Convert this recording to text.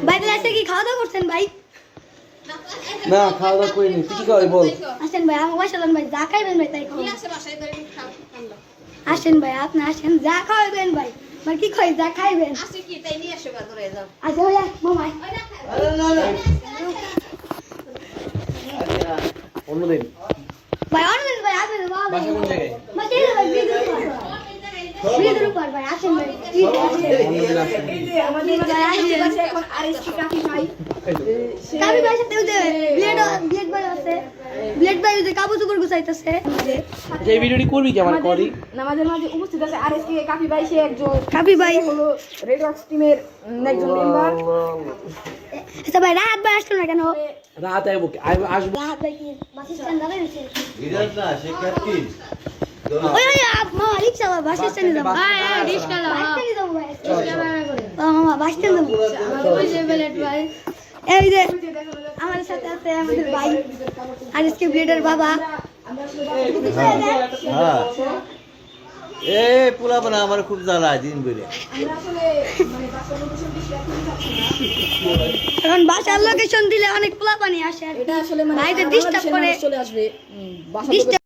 বাইরে আসে কি খাওয়া দাওয়া করছেন ভাই? না খাওয়া দাওয়া করিনি, তুই কি খাওয়াই বল। আসেন ভাই, আমার বাসা যান ভাই, যা খাইবেন ভাই তাই খাবেন। আসেন ভাই, আপনি আসেন, যা খাওয়াবেন ভাই, মানে কি খাই যা খাইবেন। আচ্ছা ভাইয়া মামাই অন্যদিন ভাই অনেক ভাই আপনি বাসা কোন জায়গায়? ব্রিজের উপর ভাই, আসেন ভাই অন্যদিন আসেন। আমাদের বাসা এখন আরএসকে কাফি ভাই কাফি ভাই সাথে ওই যে ব্লেড ভাই আছে, ব্লেড ভাই ওই যে কাগজ উপর গুছাইতেছে। এই ভিডিওটি করবি কি আমার করি? আমাদের মাঝে উপস্থিত আছে আরএসকে কাফি ভাই, সে একজন কাফি ভাই হলো রেড রক্স টিমের একজন মেম্বার। আচ্ছা ভাই রাত ভাই আসলো না কেন? রাত আইবো আসবো। রাত ভাই কি বাস স্ট্যান্ড দাঁড়াইছে? বিরাট না সে ক্যাপ্টেন ওই ওই মামা রিকশা ভাই বাস স্ট্যান্ডে যাবো। হ্যাঁ হ্যাঁ রিকশা যাবো, বাস স্ট্যান্ডে যাবো ভাই। মামা বাস স্ট্যান্ডে যাবো। ওই যে ব্লেড ভাই, এই যে আমাদের সাথে আছে আমাদের ভাই আরএসকে ব্লেডের বাবা। হ্যাঁ এ পোলা বানা আমার খুব জ্বালায় দিন বেড়ে এখন বাসার লোকেশন দিলে অনেক পোলা পানি আসে আর এটা আসলে মানে ভাইদের ডিস্টার্ব করে চলে আসবে বাসা ডিস্টার্ব